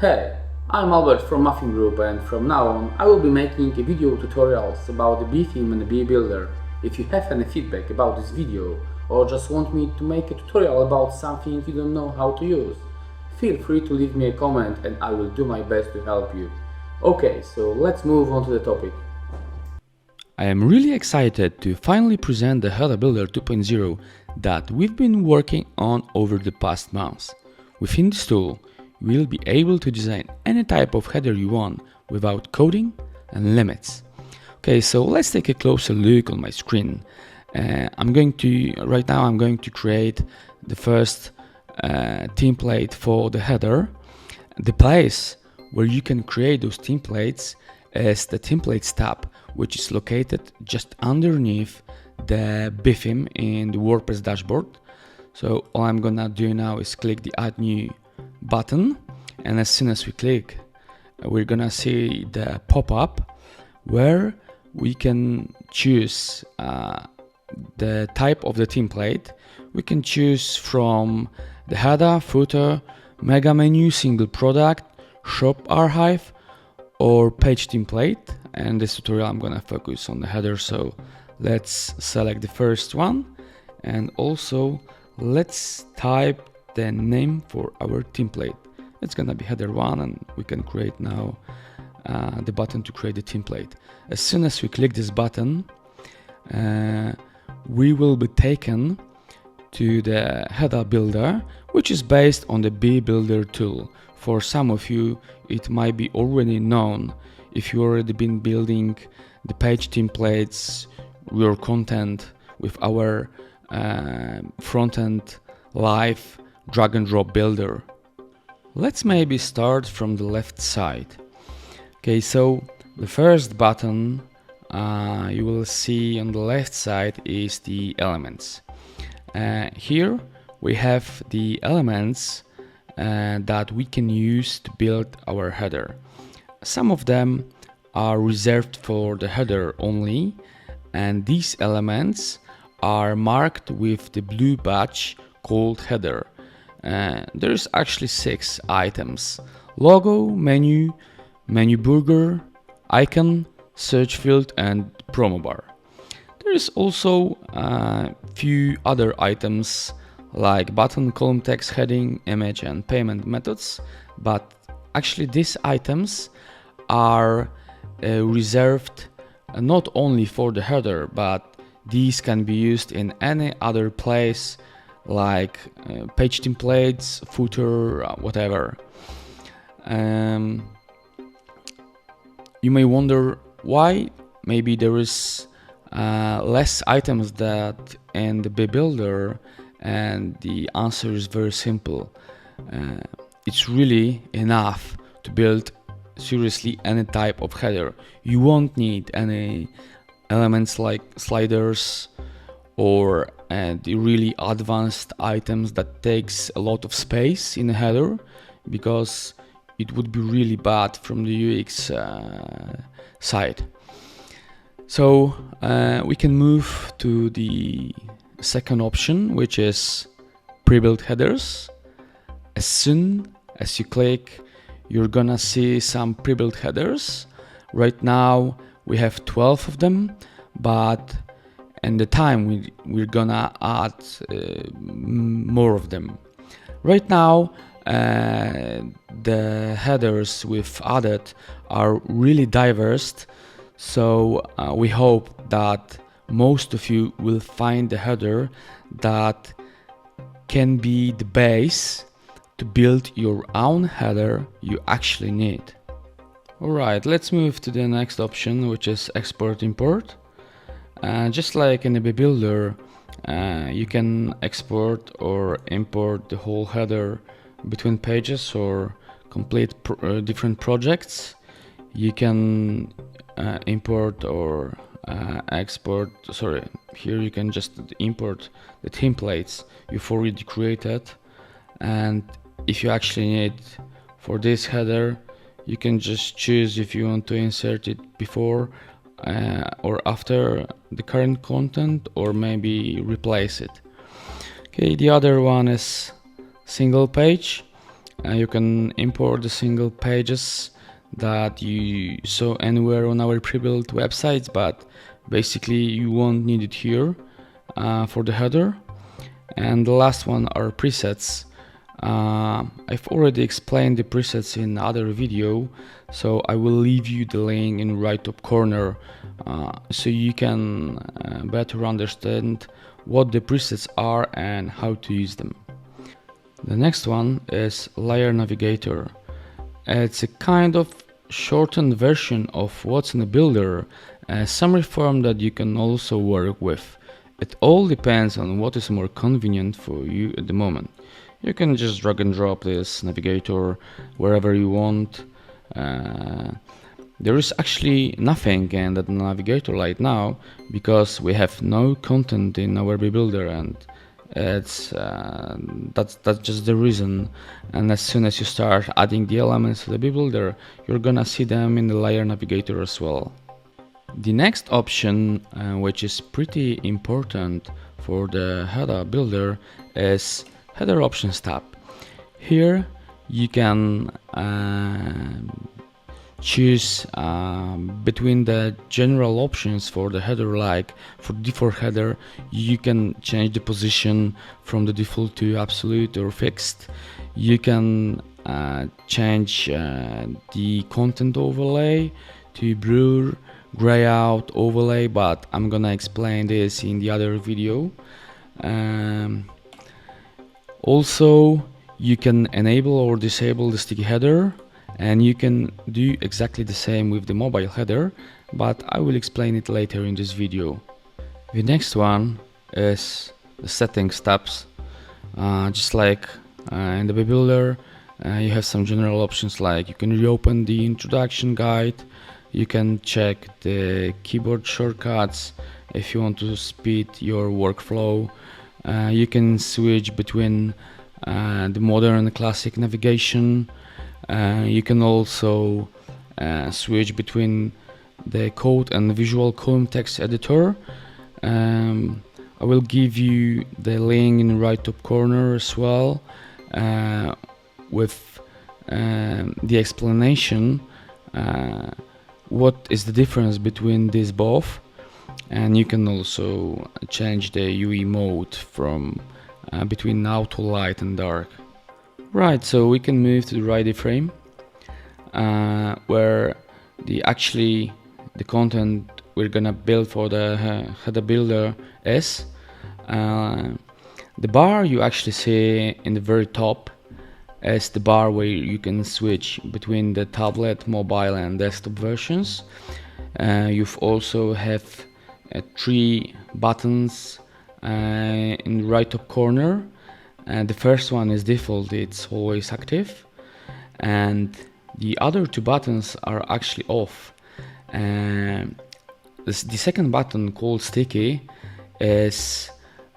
Hey, I'm Albert from Muffin Group, and from now on I will be making video tutorials about the Betheme and the BeBuilder. If you have any feedback about this video or just want me to make a tutorial about something you don't know how to use, feel free to leave me a comment and I will do my best to help you. Okay, so let's move on to the topic. I am really excited to finally present the Header Builder 2.0 that we've been working on over the past months. Within this tool, you will be able to design any type of header you want without coding and limits. Okay, so let's take a closer look on my screen. Right now I'm going to create the first template for the header. The place where you can create those templates is the Templates tab, which is located just underneath the Betheme in the WordPress dashboard. So all I'm gonna do now is click the Add New button, and as soon as we click, we're gonna see the pop-up where we can choose the type of the template. We can choose from the header, footer, mega menu, single product, shop archive, or page template. And this tutorial I'm gonna focus on the header, so let's select the first one, and also let's type the name for our template. It's gonna be header 1, and we can create now the button to create the template. As soon as we click this button, we will be taken to the header builder, which is based on the BeBuilder tool. For some of you, it might be already known if you already been building the page templates, your content with our front-end live drag and drop builder. Let's maybe start from the left side. Okay, so the first button you will see on the left side is the elements. Here we have the elements that we can use to build our header. Some of them are reserved for the header only, and these elements are marked with the blue badge called header. There's actually 6 items: logo, menu, menu burger, icon, search field, and promo bar. There is also a few other items like button, column text, heading, image, and payment methods, but actually these items are reserved not only for the header, but these can be used in any other place like page templates, footer, whatever. You may wonder why maybe there is less items that in the BeBuilder, and the answer is very simple. It's really enough to build seriously any type of header. You won't need any elements like sliders or the really advanced items that takes a lot of space in a header, because it would be really bad from the UX side. So we can move to the second option, which is pre-built headers. As soon as you click, you're gonna see some pre-built headers. Right now we have 12 of them, but in the time we're gonna add more of them. Right now the headers we've added are really diverse, so we hope that most of you will find the header that can be the base to build your own header you actually need. Alright, let's move to the next option, which is export import. Just like in the BeBuilder, you can export or import the whole header between pages or complete different projects. You can import or here you can just import the templates you've already created, and if you actually need for this header, you can just choose if you want to insert it before or after the current content, or maybe replace it. Okay, the other one is single page. You can import the single pages that you saw anywhere on our pre-built websites, but basically you won't need it here for the header. And the last one are presets. I've already explained the presets in other video, so I will leave you the link in right top corner so you can better understand what the presets are and how to use them. The next one is Layer Navigator. It's a kind of shortened version of what's in the builder, a summary form that you can also work with. It all depends on what is more convenient for you at the moment. You can just drag and drop this navigator wherever you want. There is actually nothing in that navigator right now because we have no content in our builder, and it's that's just the reason. And as soon as you start adding the elements to the builder, you're gonna see them in the layer navigator as well. The next option, which is pretty important for the header builder, is header options tab. Here you can choose between the general options for the header. Like for default header, you can change the position from the default to absolute or fixed. You can change the content overlay to blur, gray out, overlay, but I'm gonna explain this in the other video. Also, you can enable or disable the sticky header, and you can do exactly the same with the mobile header, but I will explain it later in this video. The next one is the settings tabs. Just like in the builder, you have some general options, like you can reopen the introduction guide, you can check the keyboard shortcuts if you want to speed your workflow. You can switch between the modern and classic navigation. You can also switch between the code and visual column text editor. I will give you the link in the right top corner as well with the explanation what is the difference between these both, and you can also change the UE mode from between auto, light and dark. Right, so we can move to the ready frame where the content we're gonna build for the header builder is. The bar you actually see in the very top is the bar where you can switch between the tablet, mobile and desktop versions. You've also have 3 buttons in the right top corner. The first one is default, it's always active, and the other 2 buttons are actually off. The second button, called sticky, is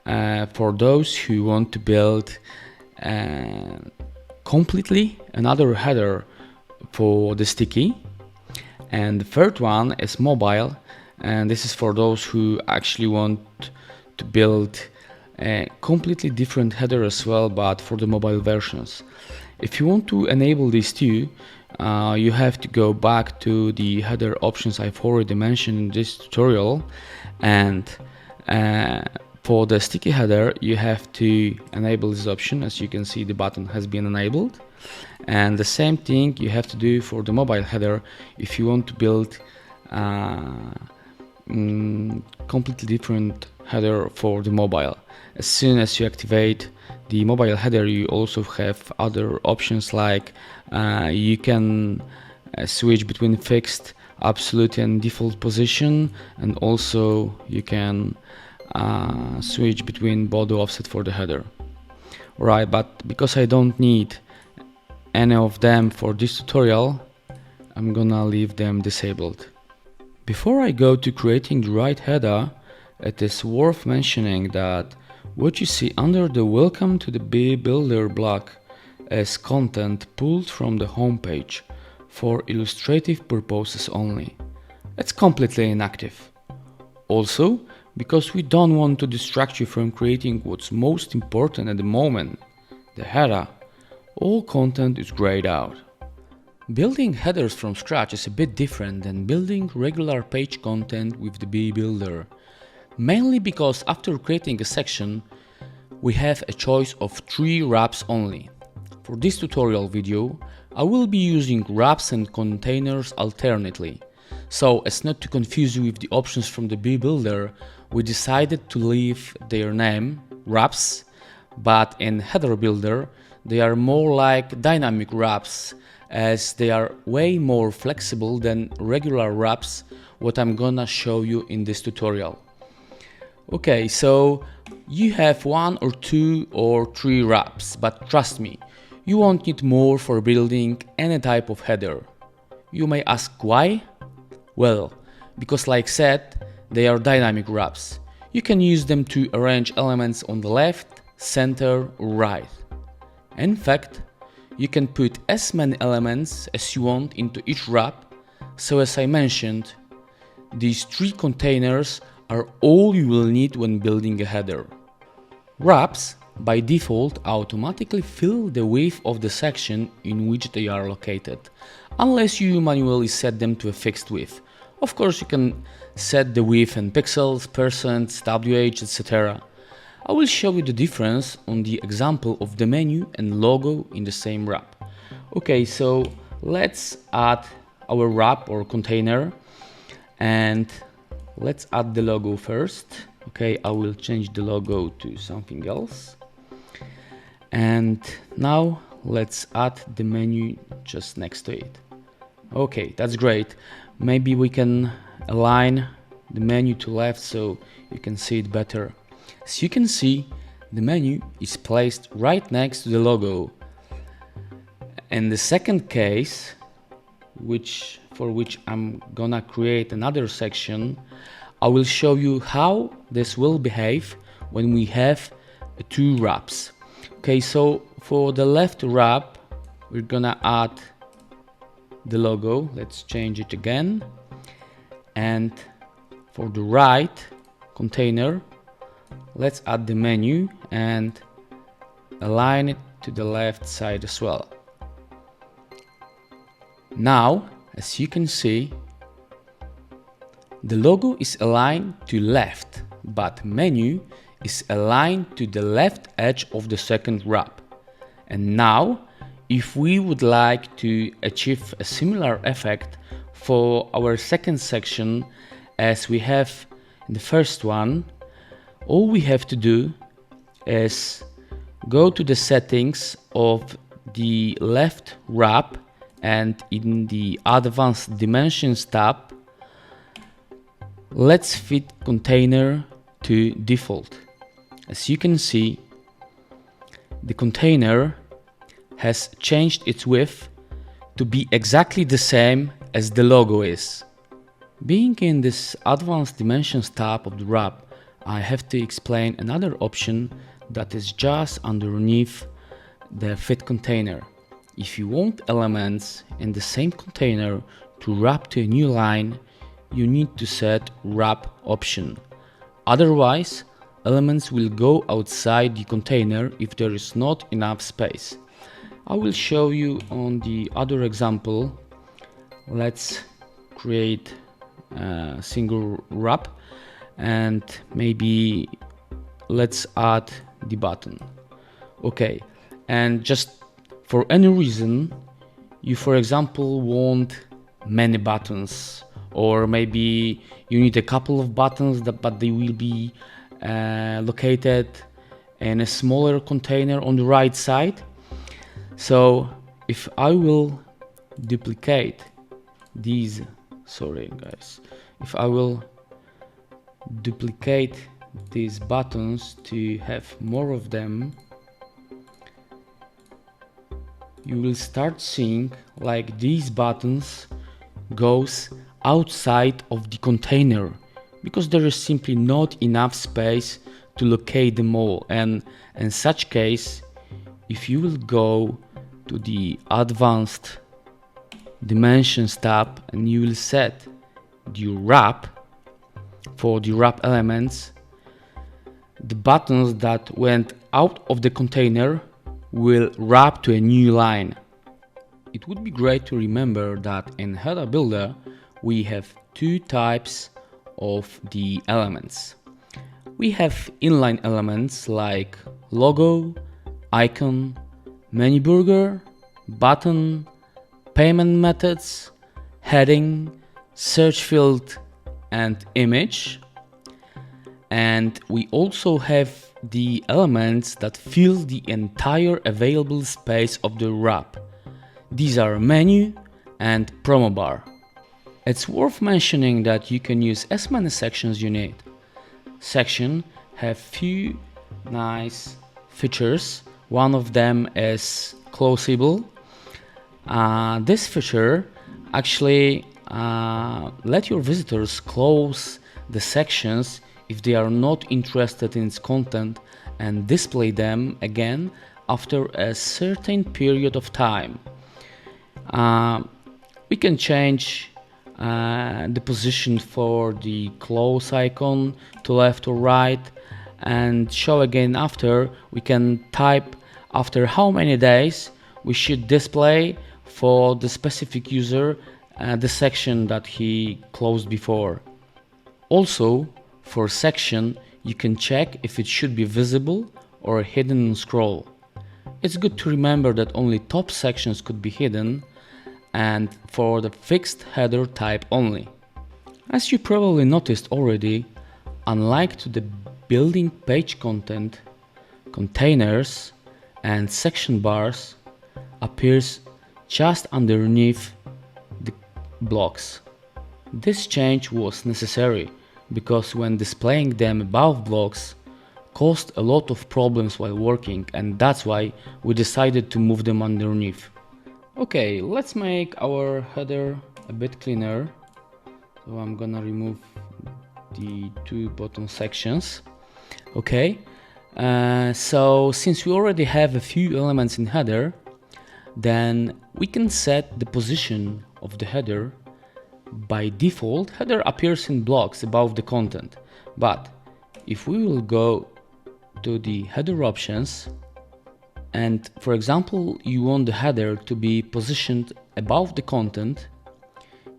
for those who want to build completely another header for the sticky. And the third one is mobile, and this is for those who actually want to build a completely different header as well, but for the mobile versions. If you want to enable these 2, you have to go back to the header options I've already mentioned in this tutorial, and for the sticky header you have to enable this option. As you can see, the button has been enabled, and the same thing you have to do for the mobile header if you want to build completely different header for the mobile. As soon as you activate the mobile header, you also have other options, like you can switch between fixed, absolute and default position, and also you can switch between body offset for the header. Right, but because I don't need any of them for this tutorial, I'm gonna leave them disabled. Before I go to creating the right header, it is worth mentioning that what you see under the Welcome to the Builder block is content pulled from the home page for illustrative purposes only. It's completely inactive. Also, because we don't want to distract you from creating what's most important at the moment, the header, all content is grayed out. Building headers from scratch is a bit different than building regular page content with the Bee Builder, mainly because after creating a section, we have a choice of 3 wraps only. For this tutorial video, I will be using wraps and containers alternately. So, as not to confuse you with the options from the Bee Builder, we decided to leave their name, wraps, but in Header Builder, they are more like dynamic wraps, as they are way more flexible than regular wraps, what I'm gonna show you in this tutorial. Okay, so you have 1 or 2 or 3 wraps, but trust me, you won't need more for building any type of header. You may ask why? Well, because like said, they are dynamic wraps. You can use them to arrange elements on the left, center or right. In fact, you can put as many elements as you want into each wrap, so as I mentioned, these 3 containers are all you will need when building a header. Wraps, by default, automatically fill the width of the section in which they are located, unless you manually set them to a fixed width. Of course, you can set the width in pixels, percents, WH, etc. I will show you the difference on the example of the menu and logo in the same wrap. Okay, so let's add our wrap or container and let's add the logo first. Okay, I will change the logo to something else. And now let's add the menu just next to it. Okay, that's great. Maybe we can align the menu to left so you can see it better. As you can see, the menu is placed right next to the logo. In the second case, for which I'm gonna create another section, I will show you how this will behave when we have 2 wraps. Okay, so for the left wrap, we're gonna add the logo. Let's change it again. And for the right container, let's add the menu and align it to the left side as well. Now, as you can see, the logo is aligned to left, but menu is aligned to the left edge of the second wrap. And now, if we would like to achieve a similar effect for our second section as we have in the first one, all we have to do is go to the settings of the left wrap and in the Advanced Dimensions tab, let's fit container to default. As you can see, the container has changed its width to be exactly the same as the logo is. Being in this Advanced Dimensions tab of the wrap, I have to explain another option that is just underneath the fit container. If you want elements in the same container to wrap to a new line, you need to set wrap option. Otherwise, elements will go outside the container if there is not enough space. I will show you on the other example. Let's create a single wrap and maybe let's add the button. Okay, and just for any reason you, for example, want many buttons, or maybe you need a couple of buttons but they will be located in a smaller container on the right side. So if I will duplicate these, if I will duplicate these buttons to have more of them, you will start seeing like these buttons goes outside of the container because there is simply not enough space to locate them all. And in such case, if you will go to the Advanced Dimensions tab and you will set the wrap for the wrap elements, the buttons that went out of the container will wrap to a new line. It would be great to remember that in Header Builder we have two types of the elements. We have inline elements like logo, icon, menu burger, button, payment methods, heading, search field and image. And we also have the elements that fill the entire available space of the wrap. These are menu and promo bar. It's worth mentioning that you can use as many sections you need. Section have few nice features. One of them is closable. This feature actually let your visitors close the sections if they are not interested in its content and display them again after a certain period of time. We can change the position for the close icon to left or right and show again after. We can type after how many days we should display for the specific user the section that he closed before. Also, for section you can check if it should be visible or hidden in scroll. It's good to remember that only top sections could be hidden and for the fixed header type only. As you probably noticed already, unlike to the building page content, containers and section bars appears just underneath the blocks. This change was necessary because when displaying them above blocks caused a lot of problems while working, and that's why we decided to move them underneath. Okay, let's make our header a bit cleaner. So I'm gonna remove the two bottom sections. Okay, so since we already have a few elements in header, then we can set the position of the header. By default, header appears in blocks above the content, but if we will go to the header options and for example you want the header to be positioned above the content,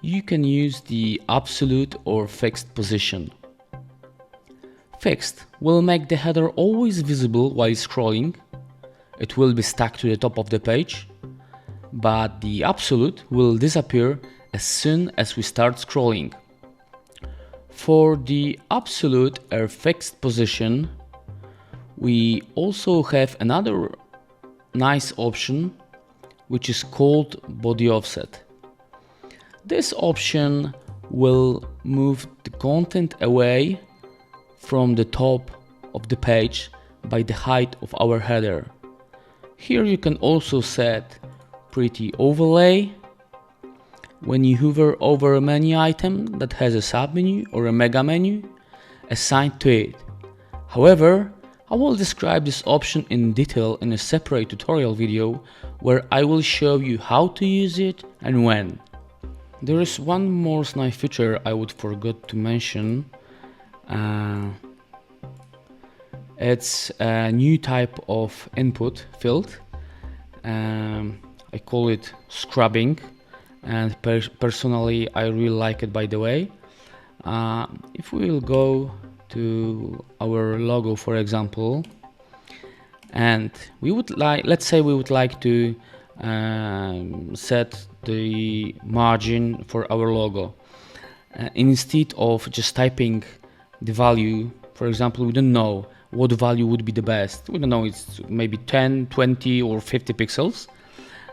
you can use the absolute or fixed position. Fixed will make the header always visible while scrolling. It will be stuck to the top of the page, but the absolute will disappear as soon as we start scrolling. For the absolute or fixed position, we also have another nice option which is called body offset. This option will move the content away from the top of the page by the height of our header. Here you can also set pretty overlay. When you hover over a menu item that has a submenu or a mega menu assigned to it. However, I will describe this option in detail in a separate tutorial video where I will show you how to use it and when. There is one more nice feature I would forgot to mention. It's a new type of input field. I call it scrubbing, and personally I really like it, by the way. If we will go to our logo, for example, and we would like, let's say we would like to set the margin for our logo. Instead of just typing the value, for example, we don't know what value would be the best. We don't know, it's maybe 10, 20 or 50 pixels.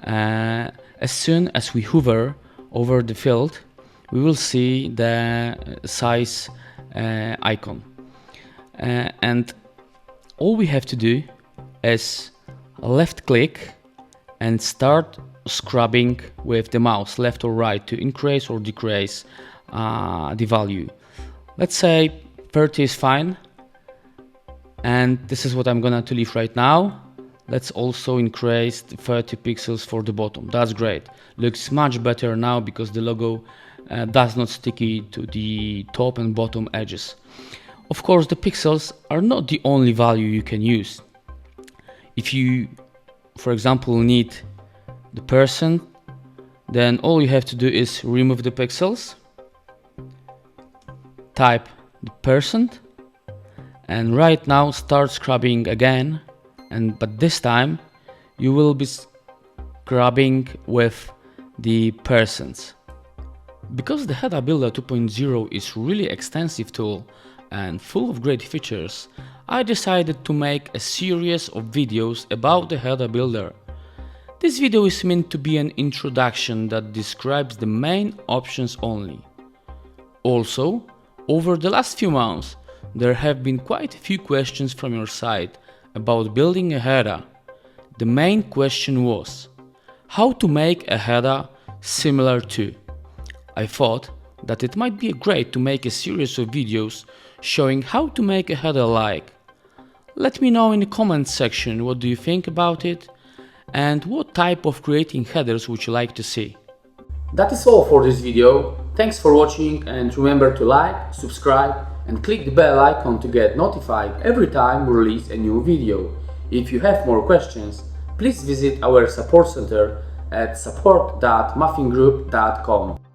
As soon as we hover over the field, we will see the size icon. And all we have to do is left click and start scrubbing with the mouse, left or right, to increase or decrease the value. Let's say 30 is fine, and this is what I'm gonna leave right now. Let's also increase the 30 pixels for the bottom. That's great. Looks much better now because the logo does not sticky to the top and bottom edges. Of course, the pixels are not the only value you can use. If you for example, need the person, then all you have to do is remove the pixels, type the person, and right now start scrubbing again, but this time you will be scrubbing with the persons. Because the Header Builder 2.0 is really extensive tool and full of great features, I decided to make a series of videos about the Header Builder. This video is meant to be an introduction that describes the main options only. Also, over the last few months, there have been quite a few questions from your side about building a header. The main question was, how to make a header similar to? I thought that it might be great to make a series of videos showing how to make a header like. Let me know in the comments section what do you think about it and what type of creating headers would you like to see. That is all for this video. Thanks for watching, and remember to like, subscribe and click the bell icon to get notified every time we release a new video. If you have more questions, please visit our support center at support.muffinggroup.com.